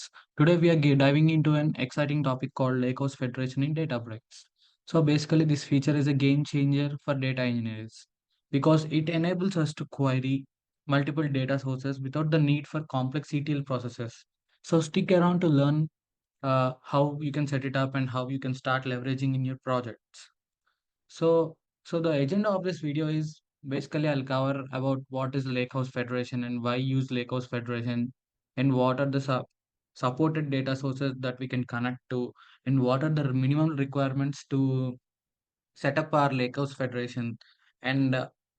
Databricks. Today we are diving into an exciting topic called Lakehouse Federation in Databricks. So basically this feature is a game changer for data engineers because it enables us to query multiple data sources without the need for complex ETL processes. So stick around to learn how you can set it up and how you can start leveraging in your projects. So, so the agenda of this video is basically I'll cover about what is Lakehouse Federation and why use Lakehouse Federation, and what are the supported data sources that we can connect to, and what are the minimum requirements to set up our Lakehouse Federation, and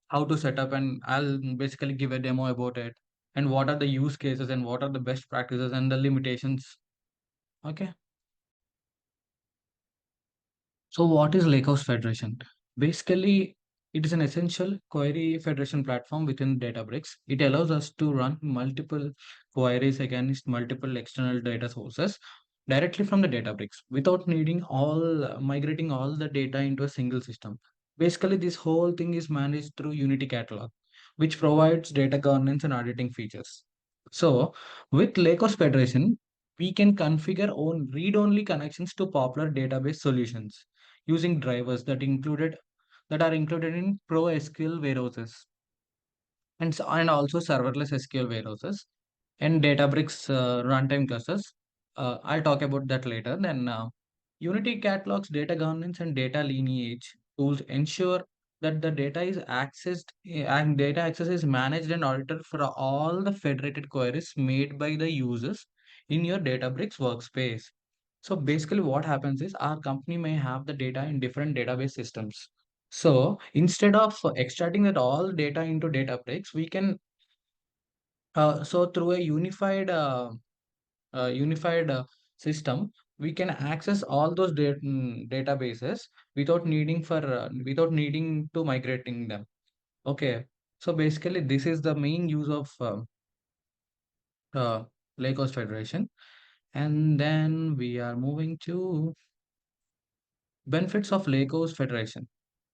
how to set up. And I'll basically give a demo about it, and what are the use cases and what are the best practices and the limitations. Okay. So what is Lakehouse Federation? Basically, it is an essential query federation platform within Databricks. It allows us to run multiple queries against multiple external data sources directly from the Databricks without needing all migrating all the data into a single system. Basically, this whole thing is managed through Unity Catalog, which provides data governance and auditing features. So, with Lakehouse Federation, we can configure own read-only connections to popular database solutions using drivers that are included in ProSQL warehouses, and also serverless SQL warehouses and Databricks runtime clusters. I'll talk about that later. Then Unity catalogs data governance and data lineage tools ensure that the data is accessed and data access is managed and audited for all the federated queries made by the users in your Databricks workspace. So basically, what happens is our company may have the data in different database systems. So instead of extracting that all data into Databricks, we can so through a unified system, we can access all those databases without needing to migrating them. Okay, so basically, this is the main use of uh, Lakehouse Federation, and then we are moving to benefits of Lakehouse Federation.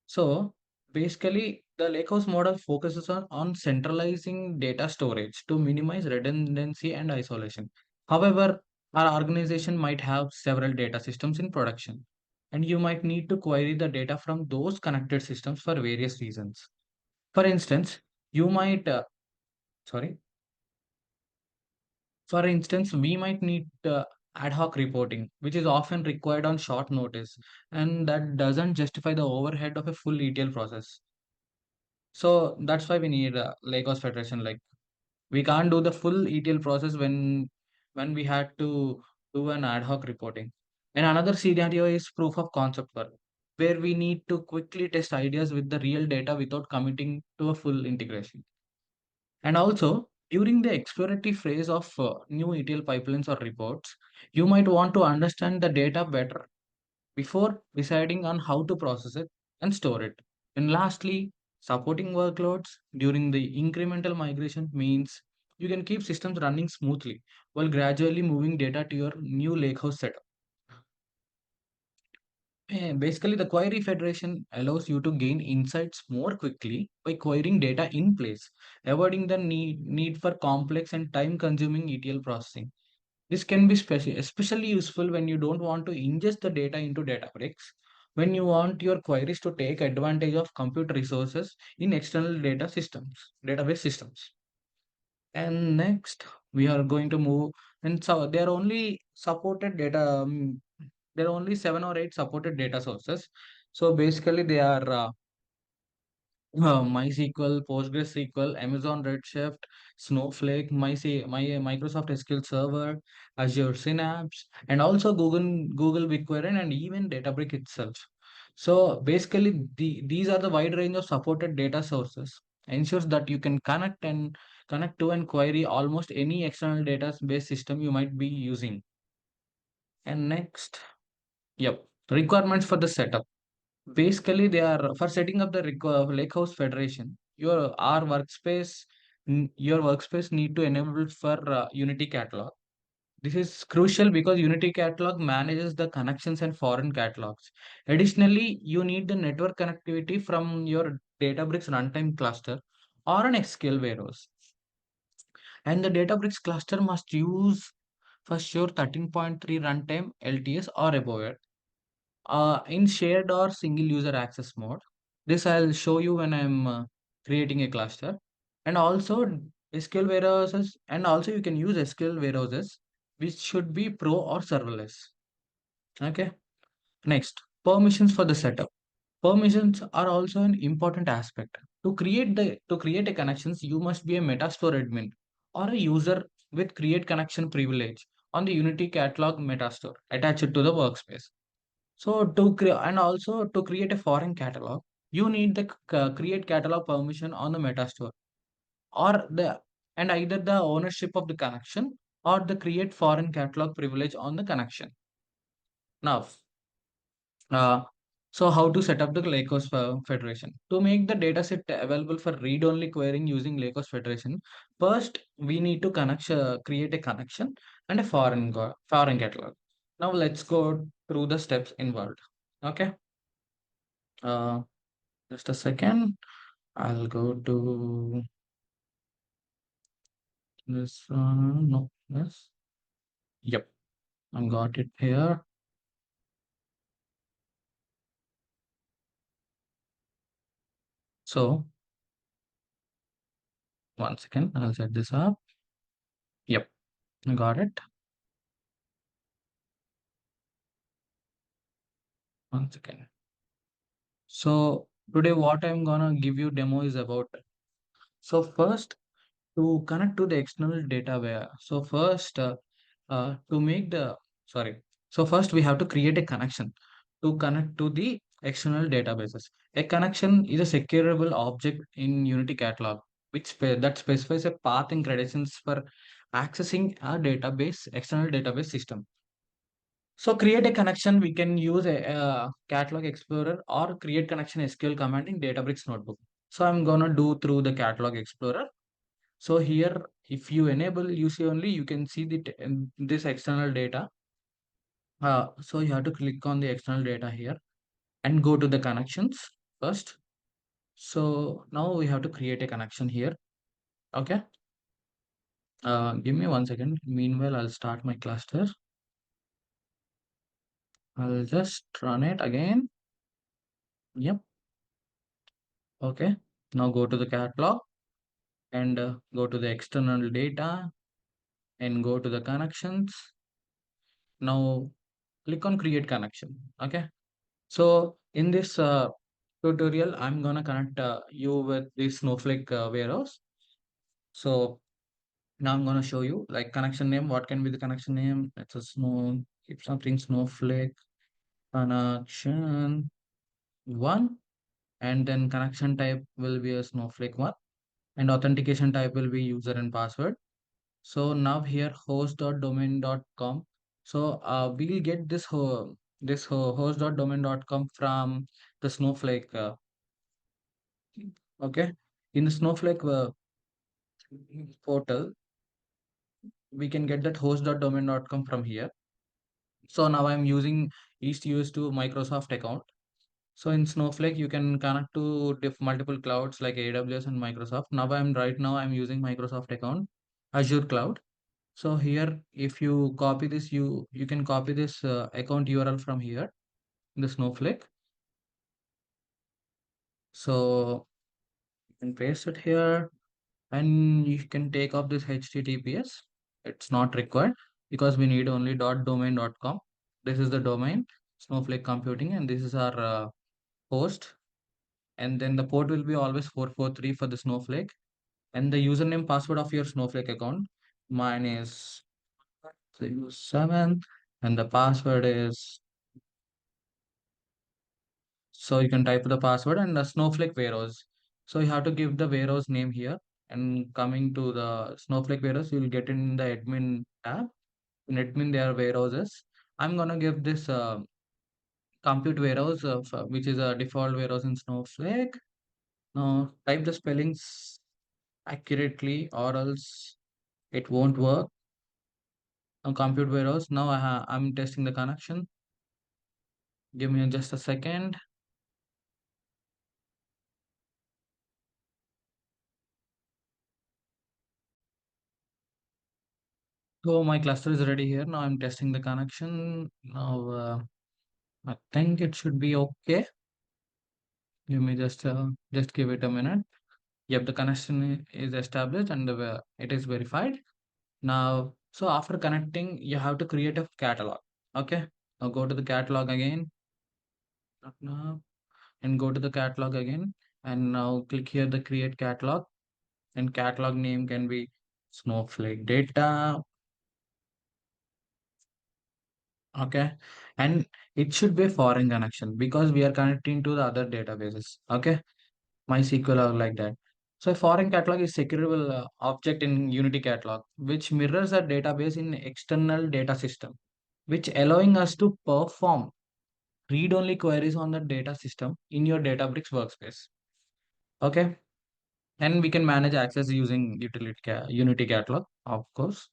So basically, the Lakehouse model focuses on centralizing data storage to minimize redundancy and isolation. However, our organization might have several data systems in production, and you might need to query the data from those connected systems for various reasons. For instance, you might, sorry, for instance, we might need ad hoc reporting, which is often required on short notice, and that doesn't justify the overhead of a full ETL process. So that's why we need Lagos Federation. Like we can't do the full ETL process when we had to do an ad hoc reporting. And another scenario is proof of concept work, where we need to quickly test ideas with the real data without committing to a full integration. And also during the exploratory phase of new ETL pipelines or reports, you might want to understand the data better before deciding on how to process it and store it. And lastly, supporting workloads during the incremental migration means you can keep systems running smoothly while gradually moving data to your new lakehouse setup. Basically, the query federation allows you to gain insights more quickly by querying data in place, avoiding the need for complex and time consuming ETL processing. This can be especially useful when you don't want to ingest the data into Databricks, when you want your queries to take advantage of compute resources in external database systems. And next, we are going to move, and so there are only supported data. There are only 7 or 8 supported data sources. So basically, they are MySQL, PostgreSQL, Amazon Redshift, Snowflake, Microsoft SQL Server, Azure Synapse, and also Google BigQuery, and even Databricks itself. So basically, these are the wide range of supported data sources. Ensures that you can connect to and query almost any external database system you might be using. And next, yep, requirements for the setup. Basically, they are for setting up the Lakehouse Federation. Your workspace need to enable for Unity Catalog. This is crucial because Unity Catalog manages the connections and foreign catalogs. Additionally, you need the network connectivity from your Databricks runtime cluster or an SQL warehouse. And the Databricks cluster must use for sure 13.3 runtime LTS or above it. In shared or single user access mode. This I'll show you when I'm creating a cluster. And also SQL warehouses, and also you can use SQL warehouses, which should be pro or serverless. Okay. Next, permissions for the setup. Permissions are also an important aspect. To create a connections, you must be a Metastore admin or a user with create connection privilege on the Unity catalog Metastore attached to the workspace. So to create, and also to create a foreign catalog, you need the create catalog permission on the Metastore or the and either the ownership of the connection or the create foreign catalog privilege on the connection. Now, uh, so how to set up the Lakehouse Federation? To make the dataset available for read-only querying using Lakehouse Federation, first we need to create a connection and a foreign catalog. Now let's go through the steps involved. Okay. Uh, just a second. I'll go to this one. No, yes. Yep, I got it here. So, one second, I'll set this up. Yep, I got it. One second. So, today what I'm gonna give you demo is about. So, first, to connect to the external data where, so first, to make the, sorry. So, first we have to create a connection to connect to the external databases. A connection is a secureable object in Unity catalog, that specifies a path and credentials for accessing a database, external database system. So create a connection, we can use a catalog explorer or create connection SQL command in Databricks notebook. So I'm gonna do through the catalog explorer. So here, if you enable UC only, you can see this external data. So you have to click on the external data here and go to the connections first. So now we have to create a connection here. Okay. Give me 1 second. Meanwhile, I'll start my cluster. I'll just run it again. Yep. Okay. Now go to the catalog and go to the external data and go to the connections. Now click on create connection. Okay. So in this tutorial, I'm gonna connect you with this Snowflake warehouse. So now I'm gonna show you like connection name. What can be the connection name? It's a keep something Snowflake connection one, and then connection type will be a Snowflake one, and authentication type will be user and password. So now here host.domain.com. So we'll get this host.domain.com from the Snowflake. Okay, in the Snowflake portal, we can get that host.domain.com from here. So now I'm using East US to Microsoft account. So in Snowflake, you can connect to multiple clouds like AWS and Microsoft. Right now I'm using Microsoft account, Azure Cloud. So here, if you copy this, you can copy this account URL from here in the Snowflake. So you can paste it here, and you can take off this HTTPS. It's not required because we need only .domain.com. This is the domain, Snowflake Computing, and this is our host. And then the port will be always 443 for the Snowflake, and the username password of your Snowflake account. Mine is 7, and the password is, so you can type the password and the Snowflake warehouse. So you have to give the warehouse name here. And coming to the Snowflake warehouse, you will get in the admin tab. In admin, there are warehouses. I'm gonna give this compute warehouse, which is a default warehouse in Snowflake. Now type the spellings accurately, or else it won't work. Now compute warehouse. Now I'm testing the connection. Give me just a second. So my cluster is ready here. Now I'm testing the connection. Now I think it should be okay. Give me just give it a minute. Yep, the connection is established and it is verified. Now, so after connecting, you have to create a catalog. Okay. Now go to the catalog again. Now, and go to the catalog again. And now click here the create catalog. And catalog name can be Snowflake data. Okay. And it should be a foreign connection because we are connecting to the other databases. Okay. MySQL or like that. So a foreign catalog is secureable object in Unity catalog, which mirrors a database in external data system, which allowing us to perform read-only queries on the data system in your Databricks workspace. Okay. And we can manage access using Unity catalog, of course.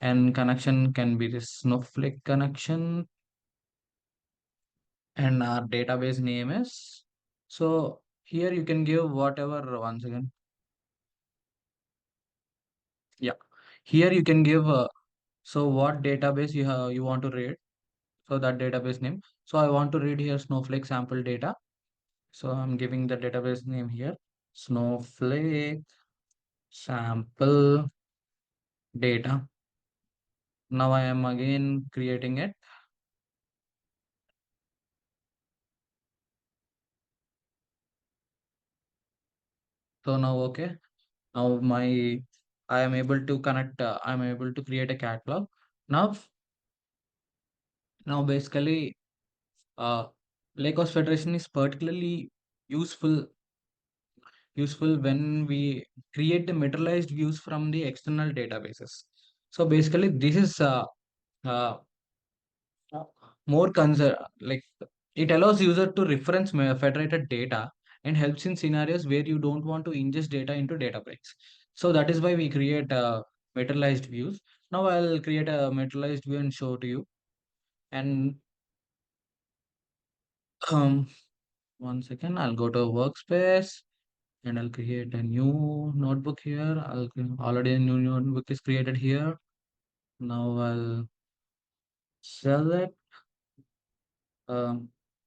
And connection can be this Snowflake connection, and our database name is. So here you can give whatever once again. Yeah. Here you can give so what database you want to read. So that database name. So I want to read here Snowflake sample data. So I'm giving the database name here. Snowflake sample data. Now I am again creating it. So now okay. Now my I am able to connect. I am able to create a catalog. Now basically uh, Lakehouse Federation is particularly useful when we create the materialized views from the external databases. So basically, this is uh, more concern like it allows user to reference federated data and helps in scenarios where you don't want to ingest data into Databricks. So that is why we create materialized views. Now I'll create a materialized view and show to you. And um, one second, I'll go to workspace and I'll create a new notebook here. Already a new notebook is created here. Now I'll select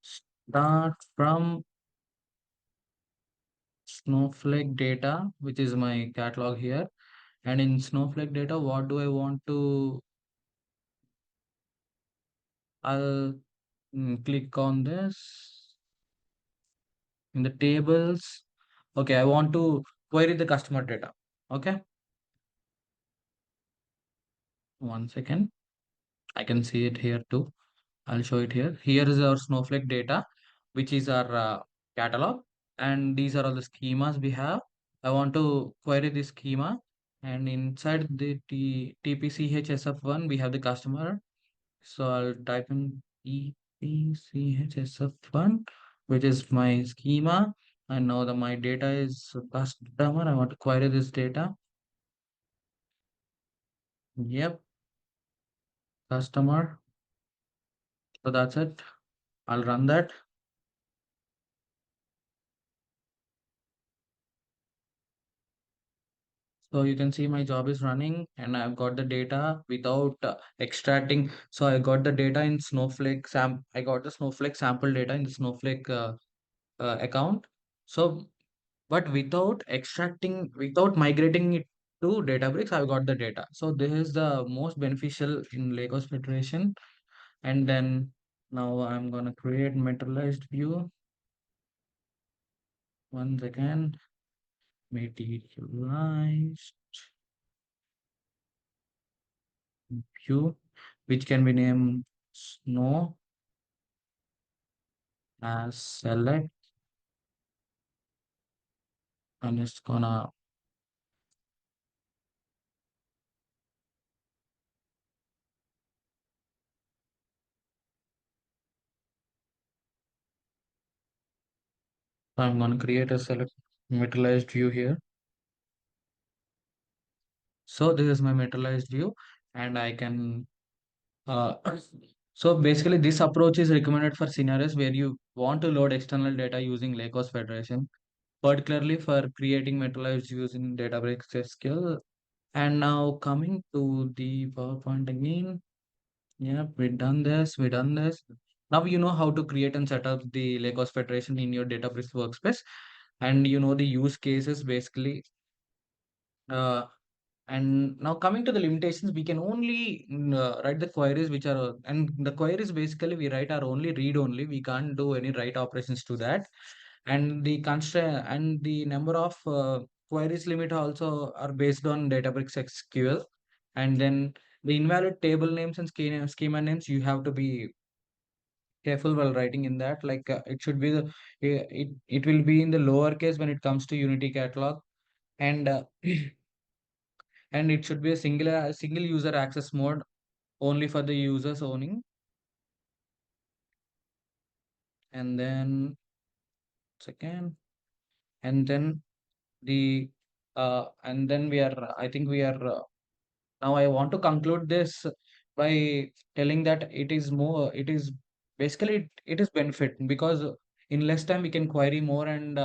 start from Snowflake data, which is my catalog here. And in Snowflake data, what do I want to? I'll click on this in the tables. Okay, I want to query the customer data. Okay, one second. I can see it here too. I'll show it here. Here is our Snowflake data, which is our catalog. And these are all the schemas we have. I want to query the schema. And inside the TPCHSF1, we have the customer. So I'll type in TPCHSF1, which is my schema. And now my data is customer. I want to query this data. Yep, customer. So that's it. I'll run that. So you can see my job is running and I've got the data without extracting. So I got the data in I got the Snowflake sample data in the Snowflake account. So, but without extracting, without migrating it to Databricks, I've got the data. So this is the most beneficial in Lagos Federation. And then now I'm gonna create materialized view. Once again, materialized view, which can be named snow as select. I'm just gonna create a select materialized view here. So this is my materialized view, and I can uh, so basically this approach is recommended for scenarios where you want to load external data using Lakehouse Federation, particularly for creating materialized views in Databricks SQL. And now coming to the PowerPoint again. Yeah, we done this, we done this. Now you know how to create and set up the Lakehouse Federation in your Databricks workspace, and you know the use cases basically. Uh, and now coming to the limitations, we can only write the queries which are, and the queries basically we write are only read only. We can't do any write operations to that. And the constraint and the number of queries limit also are based on Databricks SQL. And then the invalid table names and schema names, you have to be careful while writing in that. Like it should be it will be in the lower case when it comes to Unity catalog. And and it should be a single user access mode only for the users owning. And then second, and then the and then we are I think we are now I want to conclude this by telling that it is basically it is benefit, because in less time we can query more, and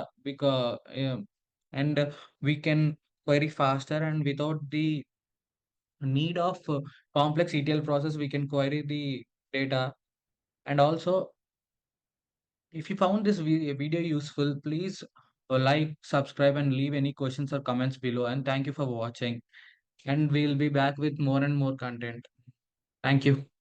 and we can query faster, and without the need of complex ETL process we can query the data. And also, if you found this video useful, please like, subscribe, and leave any questions or comments below. And thank you for watching. And we'll be back with more and more content. Thank you.